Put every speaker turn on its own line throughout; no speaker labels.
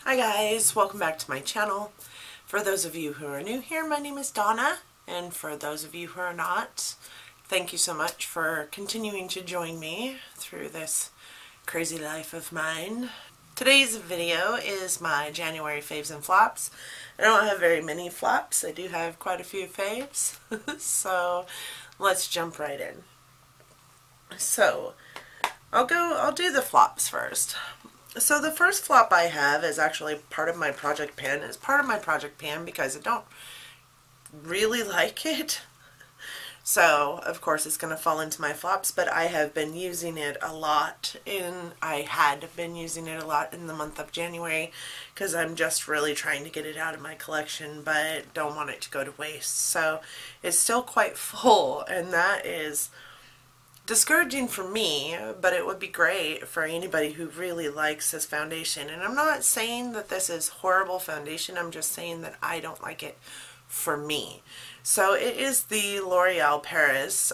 Hi guys, welcome back to my channel. For those of you who are new here, my name is Donna, and for those of you who are not, thank you so much for continuing to join me through this crazy life of mine. Today's video is my January faves and flops. I don't have very many flops, I do have quite a few faves, so let's jump right in. So, I'll do the flops first. So the first flop I have is actually part of my project pan. It's part of my project pan because I don't really like it. So of course it's going to fall into my flops, but I have been using it a lot I had been using it a lot in the month of January because I'm just really trying to get it out of my collection but don't want it to go to waste. So it's still quite full, and that is discouraging for me, but it would be great for anybody who really likes this foundation. And I'm not saying that this is horrible foundation, I'm just saying that I don't like it for me. So it is the L'Oreal Paris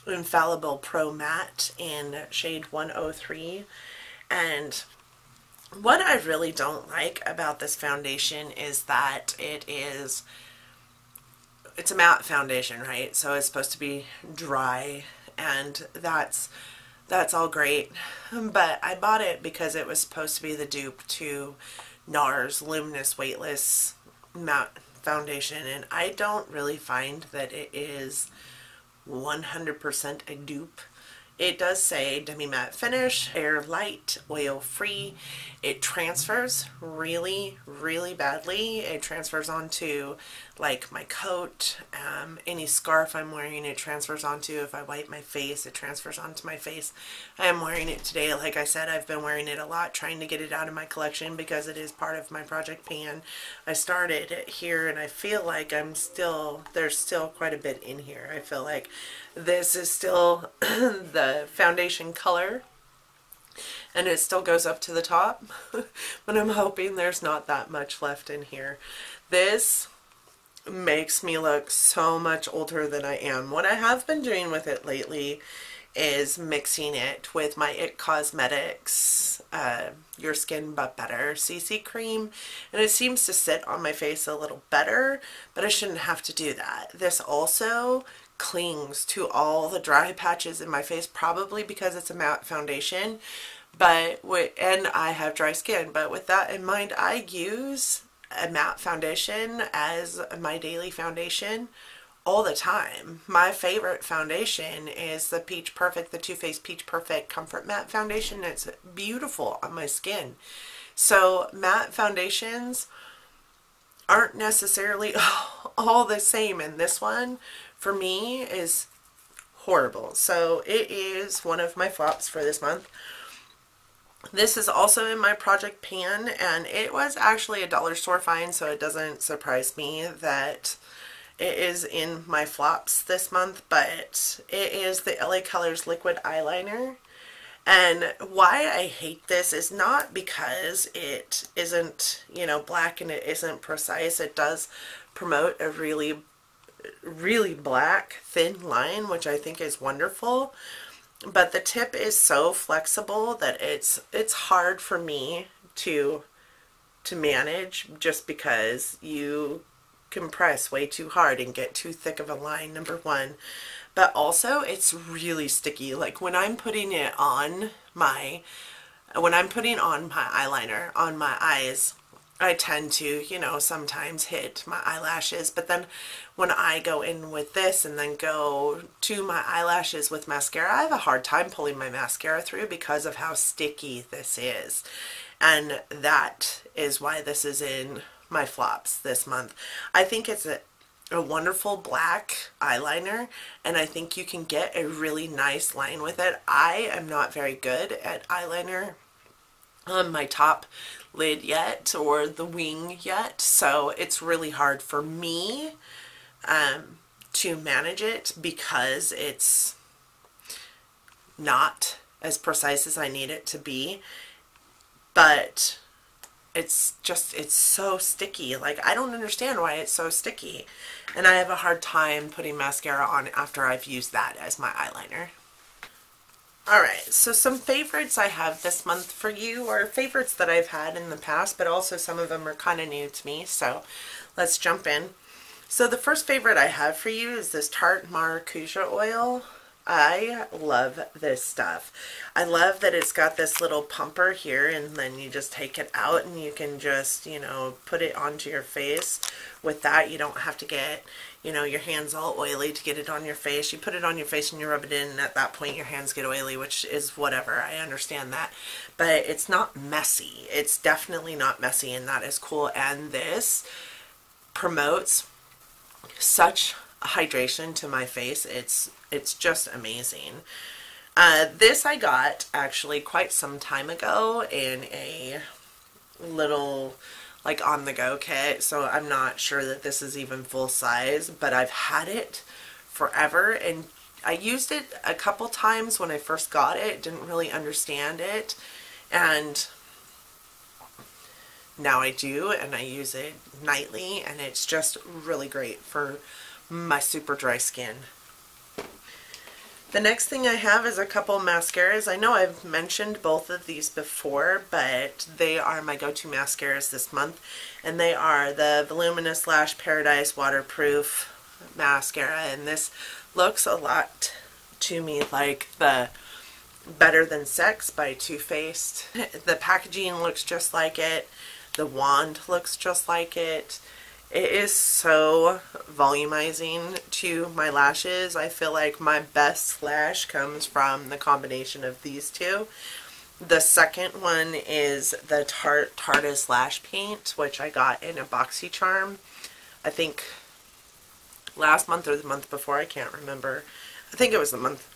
Infallible Pro Matte in shade 103. And what I really don't like about this foundation is that it's a matte foundation, right? So it's supposed to be dry, and that's all great. But I bought it because it was supposed to be the dupe to NARS Luminous Weightless Matte Foundation, and I don't really find that it is 100% a dupe. It does say demi-matte finish, air light, oil free. It transfers really, really badly. It transfers onto like my coat, any scarf I'm wearing, it transfers onto. If I wipe my face, it transfers onto my face. I am wearing it today. Like I said, I've been wearing it a lot, trying to get it out of my collection because it is part of my project pan. I started it here and I feel like there's still quite a bit in here. I feel like this is still the foundation color and it still goes up to the top, but I'm hoping there's not that much left in here. This makes me look so much older than I am. What I have been doing with it lately is mixing it with my IT Cosmetics Your Skin But Better CC cream, and it seems to sit on my face a little better, but I shouldn't have to do that. This also clings to all the dry patches in my face, probably because it's a matte foundation, and I have dry skin. But with that in mind, I use a matte foundation as my daily foundation all the time. My favorite foundation is the Too Faced Peach Perfect Comfort Matte Foundation. It's beautiful on my skin. So matte foundations aren't necessarily all the same, and this one for me is horrible. So it is one of my flops for this month. This is also in my project pan, and it was actually a dollar store find, so it doesn't surprise me that it is in my flops this month, but it is the LA Colors Liquid Eyeliner. And why I hate this is not because it isn't, black and it isn't precise. It does promote a really, really black thin line, which I think is wonderful. But the tip is so flexible that it's hard for me to manage, just because you compress way too hard and get too thick of a line, number one. But also it's really sticky. Like when I'm putting on my eyeliner on my eyes, I tend to, sometimes hit my eyelashes, but then when I go in with this and then go to my eyelashes with mascara, I have a hard time pulling my mascara through because of how sticky this is. And that is why this is in my flops this month. I think it's a wonderful black eyeliner, and I think you can get a really nice line with it. I am not very good at eyeliner on my top lid yet, or the wing yet, so it's really hard for me to manage it because it's not as precise as I need it to be. But it's so sticky. Like, I don't understand why it's so sticky, and I have a hard time putting mascara on after I've used that as my eyeliner. Alright, so some favorites I have this month for you, or favorites that I've had in the past, but also some of them are kind of new to me, so let's jump in. So the first favorite I have for you is this Tarte Maracuja oil. I love this stuff. I love that it's got this little pumper here, and then you just take it out and you can just, you know, put it onto your face. With that, you don't have to get, you know, your hands all oily to get it on your face. You put it on your face and you rub it in, and at that point your hands get oily, which is whatever. I understand that. But it's not messy. It's definitely not messy, and that is cool. And this promotes such hydration to my face. It's just amazing. This I got actually quite some time ago in a little like on the go kit, so I'm not sure that this is even full size, but I've had it forever, and I used it a couple times when I first got it, didn't really understand it, and now I do, and I use it nightly, and it's just really great for my super dry skin. The next thing I have is a couple mascaras. I know I've mentioned both of these before, but they are my go-to mascaras this month, and they are the Voluminous Lash Paradise Waterproof Mascara, and this looks a lot to me like the Better Than Sex by Too Faced. The packaging looks just like it. The wand looks just like it. It is so volumizing to my lashes. I feel like my best lash comes from the combination of these two. The second one is the Tarte Lash Paint, which I got in a BOXY CHARM. I think last month or the month before, I can't remember. I think it was the month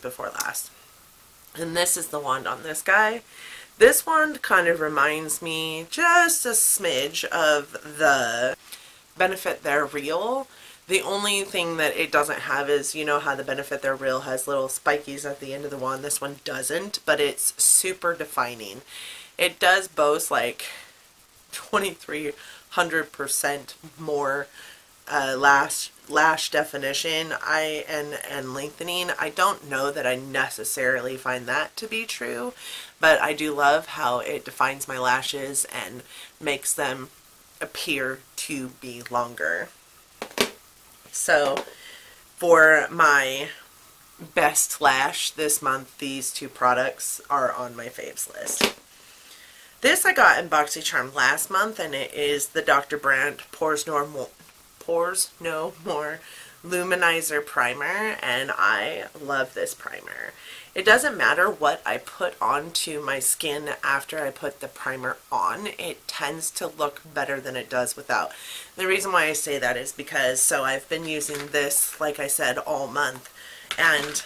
before last. And this is the wand on this guy. This wand kind of reminds me just a smidge of the Benefit They're Real. The only thing that it doesn't have is, you know how the Benefit They're Real has little spikies at the end of the wand. This one doesn't, but it's super defining. It does boast like 2,300% more lash definition and lengthening. I don't know that I necessarily find that to be true, but I do love how it defines my lashes and makes them appear to be longer. So for my best lash this month, these two products are on my faves list. This I got in BoxyCharm last month, and it is the Dr. Brandt Pores No More Luminizer Primer, and I love this primer. It doesn't matter what I put onto my skin after I put the primer on, it tends to look better than it does without. The reason why I say that is because, so I've been using this, like I said, all month, and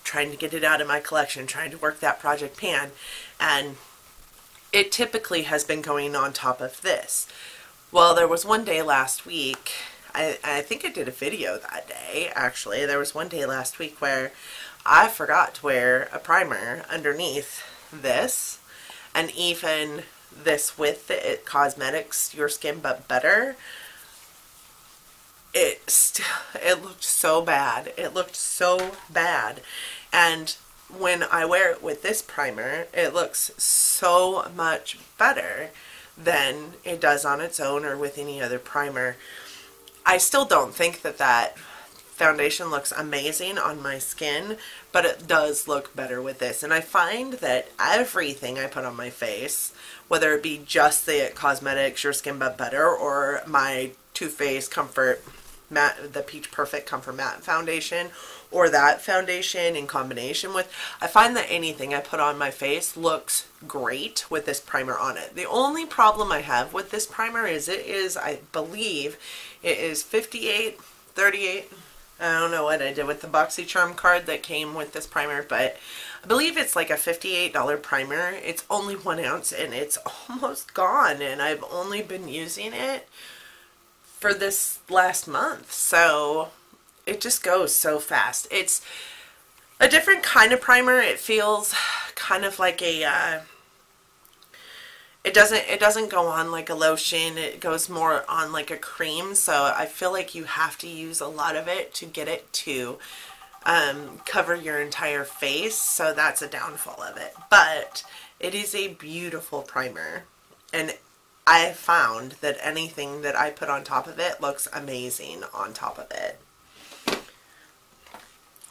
trying to get it out of my collection, trying to work that project pan, and it typically has been going on top of this. Well, there was one day last week, I think I did a video that day, actually. There was one day last week where I forgot to wear a primer underneath this, and even this with it Cosmetics Your Skin But Better. It looked so bad. It looked so bad. And when I wear it with this primer, it looks so much better than it does on its own or with any other primer. I still don't think that that foundation looks amazing on my skin, but it does look better with this. And I find that everything I put on my face, whether it be just the Cosmetics Your Skin But Better or my Too Faced Comfort Matte, the Peach Perfect Comfort Matte Foundation, or that foundation in combination with, I find that anything I put on my face looks great with this primer on it. The only problem I have with this primer is it is, I believe, it is 58, 38. I don't know what I did with the BoxyCharm card that came with this primer, but I believe it's like a $58 primer. It's only 1 ounce and it's almost gone, and I've only been using it for this last month, so it just goes so fast. It's a different kind of primer. It feels kind of like a it doesn't go on like a lotion. It goes more on like a cream, so I feel like you have to use a lot of it to get it to cover your entire face, so that's a downfall of it. But it is a beautiful primer, and I found that anything that I put on top of it looks amazing on top of it.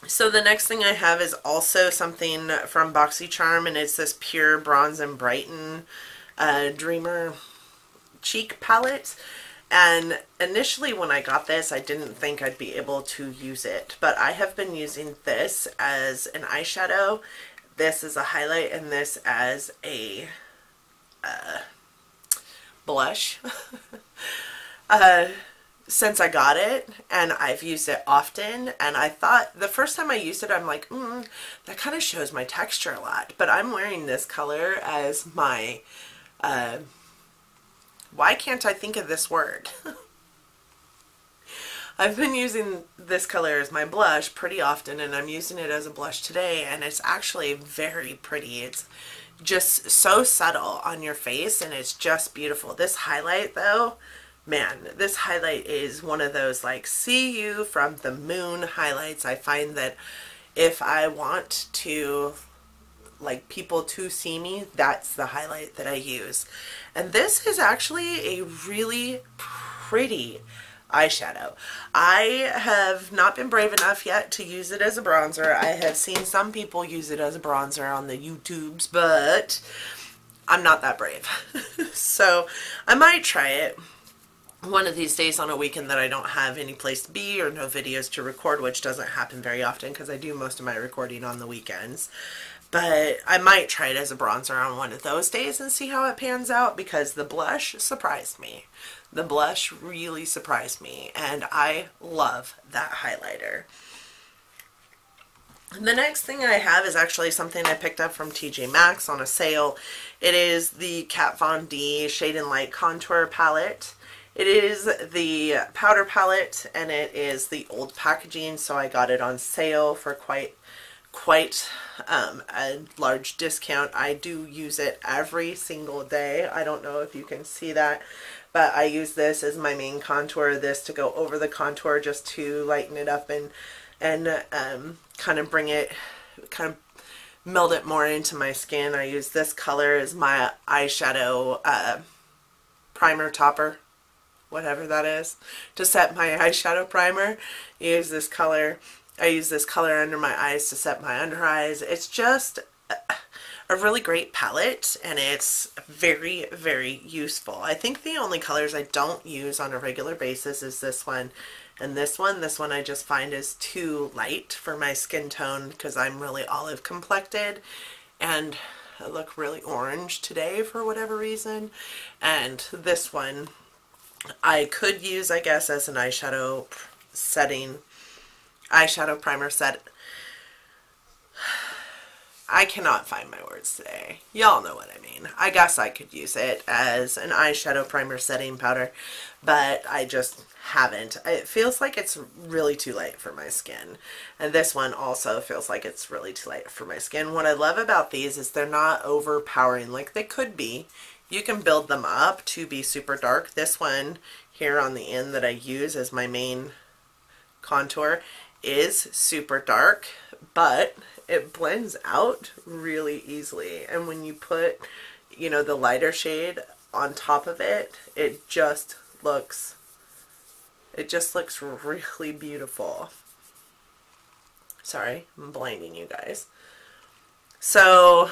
So the next thing I have is also something from BoxyCharm, and it's this Pure Bronze and Brighten Dreamer Cheek Palette. And initially when I got this, I didn't think I'd be able to use it, but I have been using this as an eyeshadow, this as a highlight, and this as a blush since I got it, and I've used it often. And I thought the first time I used it, I'm like, that kind of shows my texture a lot, but I'm wearing this color as my why can't I think of this word? I've been using this color as my blush pretty often, and I'm using it as a blush today, and it's actually very pretty. It's just so subtle on your face, and it's just beautiful. This highlight though, man, this highlight is one of those like see you from the moon highlights. I find that if I want to like people to see me, that's the highlight that I use. And this is actually a really pretty eyeshadow. I have not been brave enough yet to use it as a bronzer. I have seen some people use it as a bronzer on the YouTubes, but I'm not that brave. So I might try it one of these days on a weekend that I don't have any place to be or no videos to record, which doesn't happen very often because I do most of my recording on the weekends. But I might try it as a bronzer on one of those days and see how it pans out, because the blush surprised me. The blush really surprised me, and I love that highlighter. The next thing I have is actually something I picked up from TJ Maxx on a sale. It is the Kat Von D Shade and Light Contour Palette. It is the powder palette, and it is the old packaging, so I got it on sale for quite a large discount. I do use it every single day. I don't know if you can see that, but I use this as my main contour, this to go over the contour just to lighten it up and kind of bring it, kind of meld it more into my skin. I use this color as my eyeshadow primer topper, whatever that is, to set my eyeshadow primer. Use this color. I use this color under my eyes to set my under eyes. It's just a really great palette, and it's very, very useful. I think the only colors I don't use on a regular basis is this one and this one. This one I just find is too light for my skin tone because I'm really olive complected, and I look really orange today for whatever reason. And this one I could use, I guess, as an eyeshadow primer set. I cannot find my words today. Y'all know what I mean. I guess I could use it as an eyeshadow primer setting powder, but I just haven't. It feels like it's really too light for my skin. And this one also feels like it's really too light for my skin. What I love about these is they're not overpowering like they could be. You can build them up to be super dark. This one here on the end that I use as my main contour is super dark, but it blends out really easily. And when you put, you know, the lighter shade on top of it, it just looks really beautiful. Sorry, I'm blinding you guys. So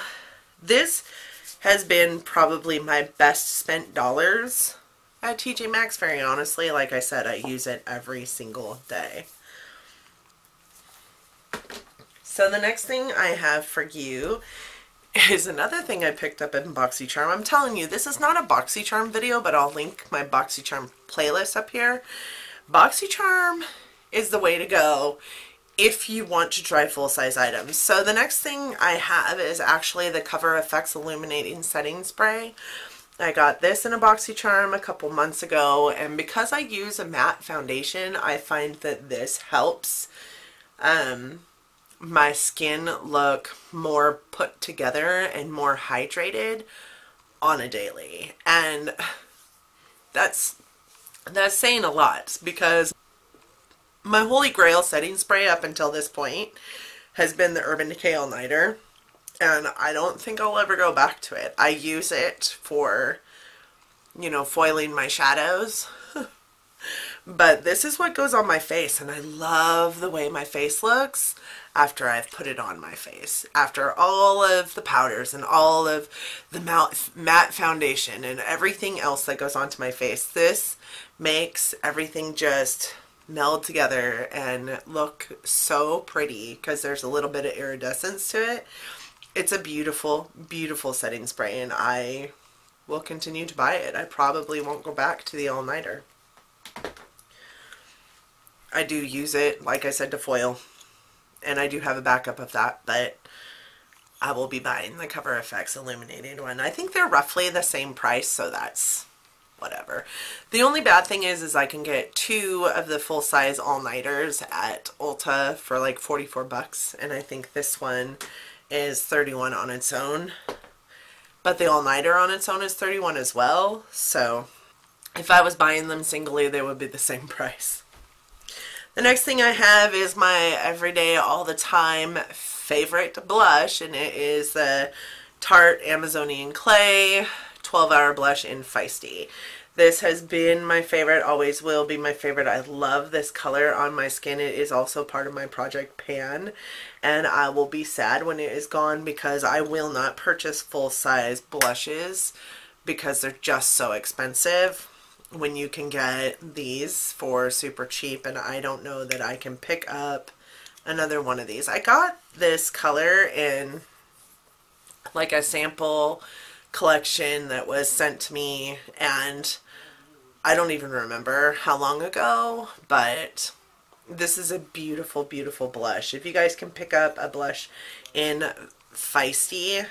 this has been probably my best spent dollars at TJ Maxx, very honestly. Like I said, I use it every single day. So the next thing I have for you is another thing I picked up in BoxyCharm. I'm telling you, this is not a BoxyCharm video, but I'll link my BoxyCharm playlist up here. BoxyCharm is the way to go if you want to try full-size items. So the next thing I have is actually the Cover FX Illuminating Setting Spray. I got this in a BoxyCharm a couple months ago, and because I use a matte foundation, I find that this helps my skin look more put together and more hydrated on a daily. And that's saying a lot, because My holy grail setting spray up until this point has been the Urban Decay All-Nighter, and I don't think I'll ever go back to it. I use it for, you know, foiling my shadows. But this is what goes on my face, and I love the way my face looks after I've put it on my face. After all of the powders and all of the matte foundation and everything else that goes onto my face, this makes everything just meld together and look so pretty because there's a little bit of iridescence to it. It's a beautiful, beautiful setting spray, and I will continue to buy it. I probably won't go back to the all-nighter. I do use it, like I said, to foil, and I do have a backup of that, but I will be buying the Cover FX Illuminating one. I think they're roughly the same price, so that's whatever. The only bad thing is I can get 2 of the full-size all-nighters at Ulta for like 44 bucks, and I think this one is 31 on its own, but the all-nighter on its own is 31 as well, so if I was buying them singly, they would be the same price. The next thing I have is my everyday, all the time favorite blush, and it is the Tarte Amazonian Clay 12-Hour Blush in Feisty. This has been my favorite, always will be my favorite. I love this color on my skin. It is also part of my Project Pan, and I will be sad when it is gone because I will not purchase full-size blushes because they're just so expensive when you can get these for super cheap, and I don't know that I can pick up another one of these. I got this color in like a sample collection that was sent to me, and I don't even remember how long ago, but this is a beautiful, beautiful blush. If you guys can pick up a blush in Feisty,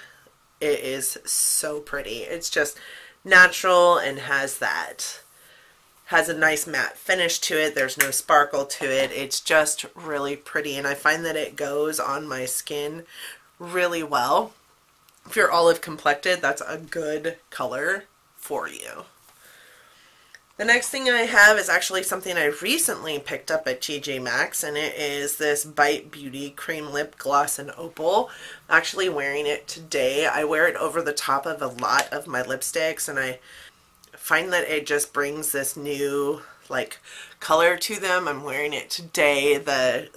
it is so pretty. It's just natural and has a nice matte finish to it. There's no sparkle to it. It's just really pretty, and I find that it goes on my skin really well. If you're olive complected, that's a good color for you. The next thing I have is actually something I recently picked up at TJ Maxx, and it is this Bite Beauty Cream Lip Gloss in Opal. I'm actually wearing it today. I wear it over the top of a lot of my lipsticks, and I find that it just brings this new like color to them. I'm wearing it today. The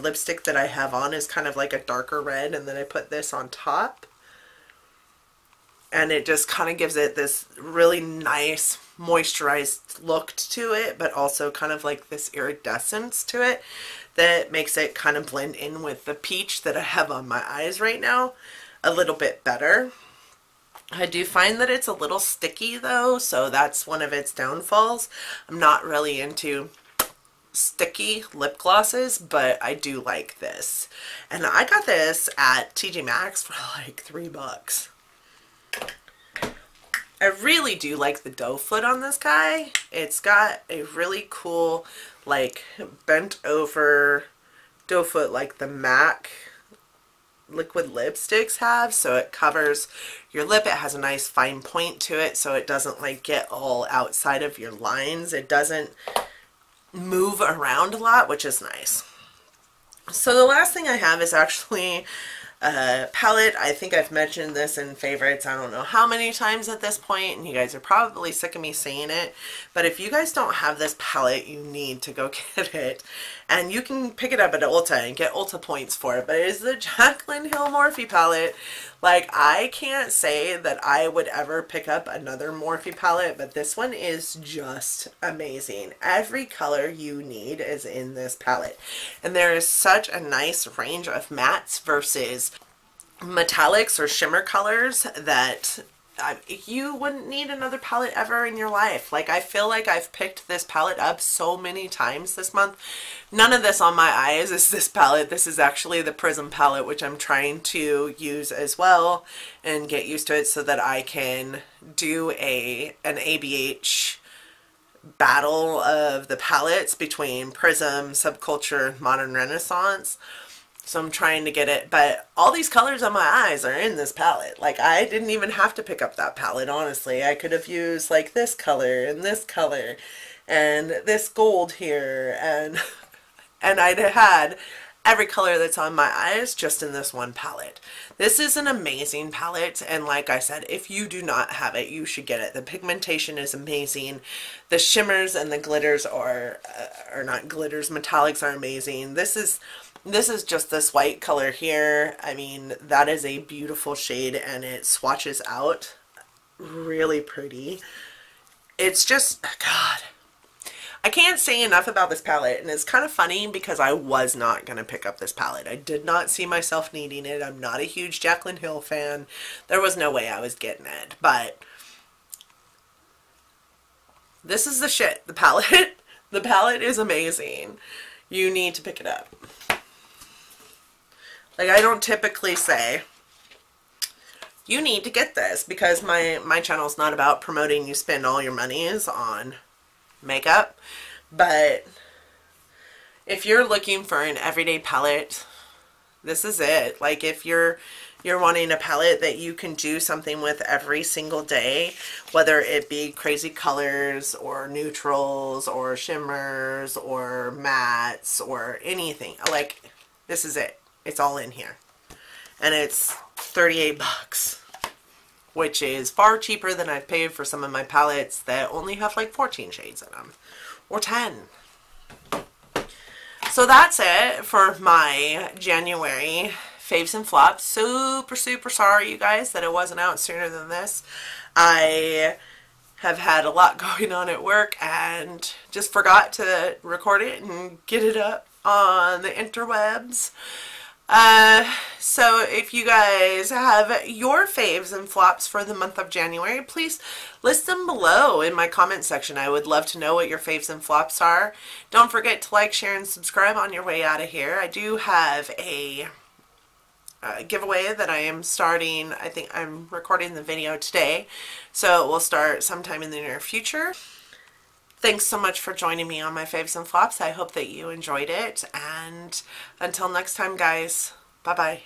lipstick that I have on is kind of like a darker red, and then I put this on top, and it just kind of gives it this really nice moisturized look to it, but also kind of like this iridescence to it that makes it kind of blend in with the peach that I have on my eyes right now a little bit better. I do find that it's a little sticky though, so that's one of its downfalls. I'm not really into sticky lip glosses, but I do like this. And I got this at TJ Maxx for like $3. I really do like the doe foot on this guy. It's got a really cool like bent over doe foot like the MAC liquid lipsticks have, so it covers your lip. It has a nice fine point to it, so it doesn't like get all outside of your lines. It doesn't move around a lot, which is nice. So the last thing I have is actually a palette. I think I've mentioned this in favorites I don't know how many times at this point, and you guys are probably sick of me saying it, but if you guys don't have this palette, you need to go get it. And you can pick it up at Ulta and get Ulta points for it, but it is the Jaclyn Hill Morphe palette. Like, I can't say that I would ever pick up another Morphe palette, but this one is just amazing. Every color you need is in this palette. And there is such a nice range of mattes versus metallics or shimmer colors that you wouldn't need another palette ever in your life. Like, I feel like I've picked this palette up so many times this month. None of this on my eyes is this palette. This is actually the Prism palette, which I'm trying to use as well and get used to it so that I can do an ABH battle of the palettes between Prism, Subculture, Modern Renaissance. So I'm trying to get it, but all these colors on my eyes are in this palette. Like, I didn't even have to pick up that palette, honestly. I could have used like this color and this color and this gold here, and and I'd had every color that's on my eyes just in this one palette. This is an amazing palette, and like I said, if you do not have it, you should get it. The pigmentation is amazing. The shimmers and the glitters are not glitters, metallics are amazing. This is just this white color here. I mean, that is a beautiful shade, and it swatches out really pretty. It's just, God, I can't say enough about this palette, and it's kind of funny because I was not going to pick up this palette. I did not see myself needing it. I'm not a huge Jaclyn Hill fan. There was no way I was getting it, but this is the shit, the palette. The palette is amazing. You need to pick it up. Like, I don't typically say, you need to get this, because my channel is not about promoting you spend all your monies on makeup, but if you're looking for an everyday palette, this is it. Like, if you're wanting a palette that you can do something with every single day, whether it be crazy colors or neutrals or shimmers or mattes or anything, like, this is it. It's all in here, and it's 38 bucks. Which is far cheaper than I've paid for some of my palettes that only have like 14 shades in them. Or 10. So that's it for my January faves and flops. Super, super sorry, you guys, that it wasn't out sooner than this. I have had a lot going on at work and just forgot to record it and get it up on the interwebs. So if you guys have your faves and flops for the month of January, please list them below in my comment section. I would love to know what your faves and flops are. Don't forget to like, share, and subscribe on your way out of here. I do have a giveaway that I am starting. I think I'm recording the video today, so it will start sometime in the near future. Thanks so much for joining me on my faves and flops. I hope that you enjoyed it, and until next time, guys, bye-bye.